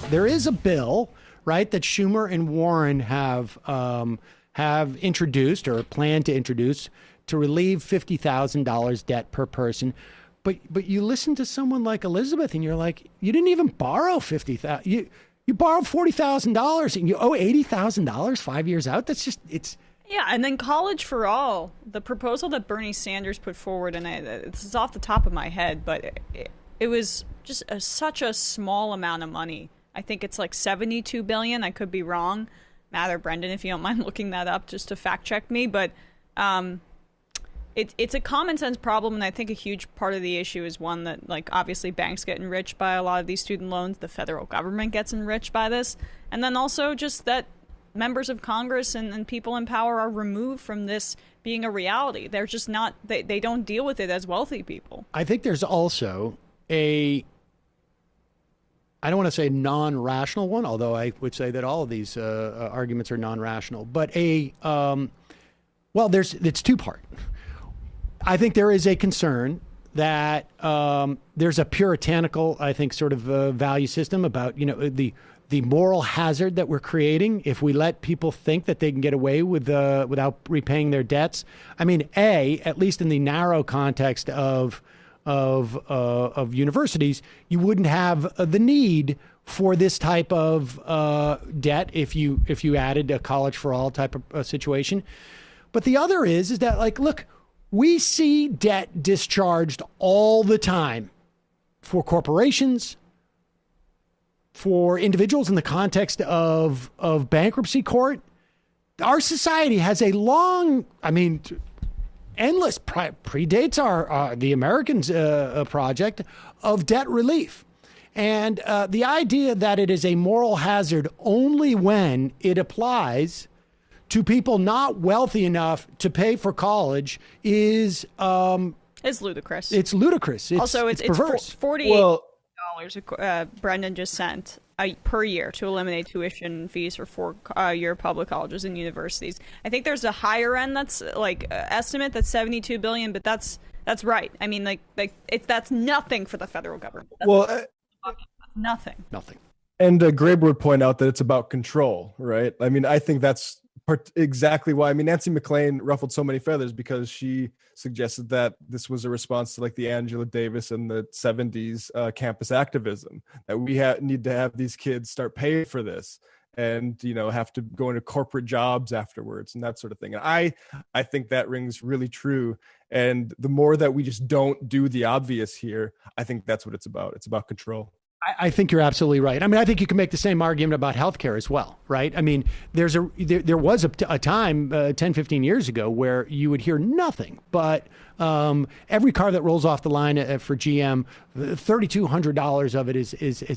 There is a bill, right, that Schumer and Warren have introduced or plan to introduce to relieve $50,000 debt per person. But you listen to someone like Elizabeth and you're like, you didn't even borrow $50,000. You borrowed $40,000 and you owe $80,000 5 years out. That's just, it's. Yeah, and then college for all, the proposal that Bernie Sanders put forward, and it's off the top of my head, but it was just such a small amount of money. I think it's like $72 billion. I could be wrong. Matt or Brendan, if you don't mind looking that up just to fact check me. But it's a common sense problem, and I think a huge part of the issue is one that, like, obviously banks get enriched by a lot of these student loans. The federal government gets enriched by this. And then also just that members of Congress and people in power are removed from this being a reality. They're just not, they don't deal with it as wealthy people. I think there's also I don't want to say non-rational one, although I would say that all of these arguments are non-rational, but it's two-part. I think there is a concern that there's a puritanical, I think, sort of value system about, the moral hazard that we're creating if we let people think that they can get away with without repaying their debts. I mean, at least in the narrow context of universities, you wouldn't have the need for this type of debt if you added a college for all type of situation. But the other is that, like, look, we see debt discharged all the time for corporations, for individuals in the context of bankruptcy court. Our society has a long, endless, predates the Americans project of debt relief. And the idea that it is a moral hazard only when it applies to people not wealthy enough to pay for college is ludicrous. It's ludicrous. It's perverse. $48 Brendan just sent per year to eliminate tuition fees for four-year public colleges and universities. I think there's a higher end that's estimate that's $72 billion, but that's right. I mean, that's nothing for the federal government. That's nothing. And Graber would point out that it's about control, right? I mean, I think that's exactly why. I mean, Nancy McLean ruffled so many feathers because she suggested that this was a response to, like, the Angela Davis and the 70s campus activism, that we need to have these kids start paying for this and, have to go into corporate jobs afterwards and that sort of thing. And I think that rings really true. And the more that we just don't do the obvious here, I think that's what it's about. It's about control. I think you're absolutely right. I mean, I think you can make the same argument about healthcare as well, right? I mean, there was a time 10, 15 years ago where you would hear nothing but every car that rolls off the line for GM, $3,200 of it is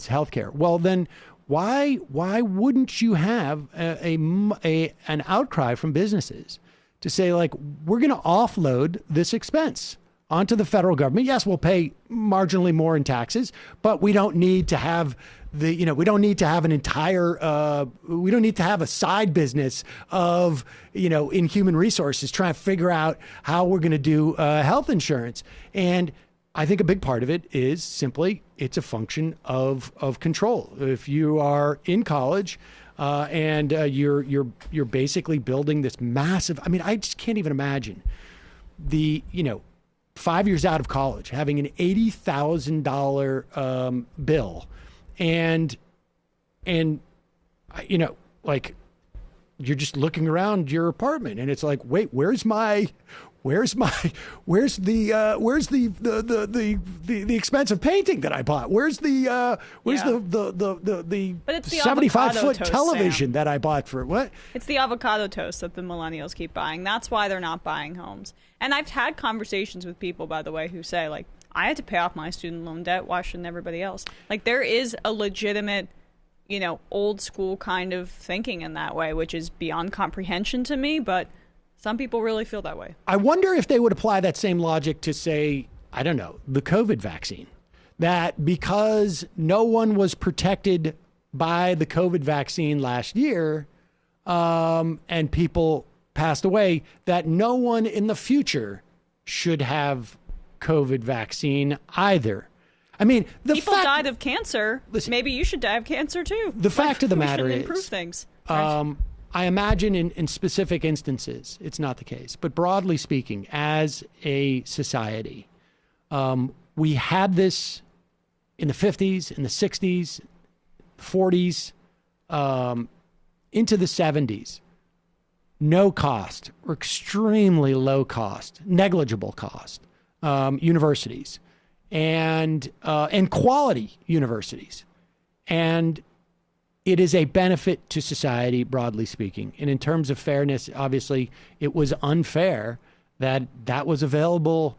healthcare. Well, then why wouldn't you have an outcry from businesses to say, like, we're going to offload this expense onto the federal government? Yes, we'll pay marginally more in taxes, but we don't need to have we don't need to have an entire, we don't need to have a side business of, in human resources trying to figure out how we're going to do health insurance. And I think a big part of it is simply, it's a function of control. If you are in college and you're basically building this massive, I mean, I just can't even imagine 5 years out of college, having an $80,000 bill, and like, you're just looking around your apartment, and it's like, wait, where's the expensive painting that I bought? Where's the 75-foot television, Sam, that I bought for what? It's the avocado toast that the millennials keep buying. That's why they're not buying homes. And I've had conversations with people, by the way, who say, like, I had to pay off my student loan debt. Why shouldn't everybody else? Like, there is a legitimate, old school kind of thinking in that way, which is beyond comprehension to me, but some people really feel that way. I wonder if they would apply that same logic to, say, I don't know, the COVID vaccine. That because no one was protected by the COVID vaccine last year, and people passed away, that no one in the future should have COVID vaccine either. I mean, people died of cancer. Listen, maybe you should die of cancer too. The fact of the matter is, improve things. I imagine in specific instances it's not the case, but broadly speaking, as a society, we had this in the 50s, in the 60s, 40s, into the 70s. No cost, or extremely low cost, negligible cost, universities, and quality universities, and it is a benefit to society, broadly speaking. And in terms of fairness, obviously, it was unfair that that was available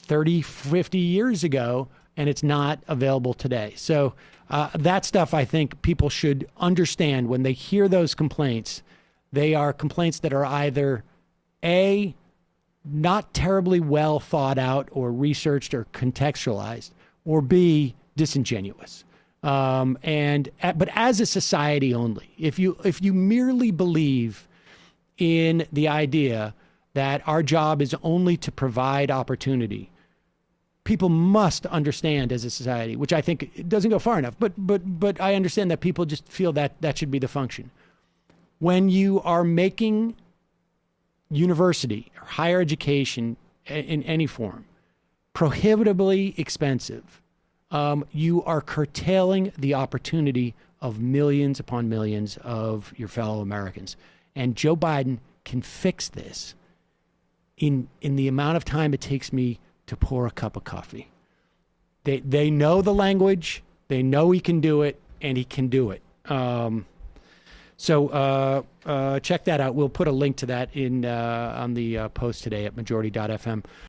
30, 50 years ago, and it's not available today. So that stuff, I think people should understand when they hear those complaints. They are complaints that are either A, not terribly well thought out or researched or contextualized, or B, disingenuous. But as a society only, if you merely believe in the idea that our job is only to provide opportunity, people must understand as a society, which I think it doesn't go far enough, but I understand that people just feel that that should be the function. When you are making university or higher education in any form prohibitively expensive, you are curtailing the opportunity of millions upon millions of your fellow Americans. And Joe Biden can fix this in the amount of time it takes me to pour a cup of coffee. They know the language, they know he can do it, and he can do it. So check that out. We'll put a link to that in on the post today at majority.fm.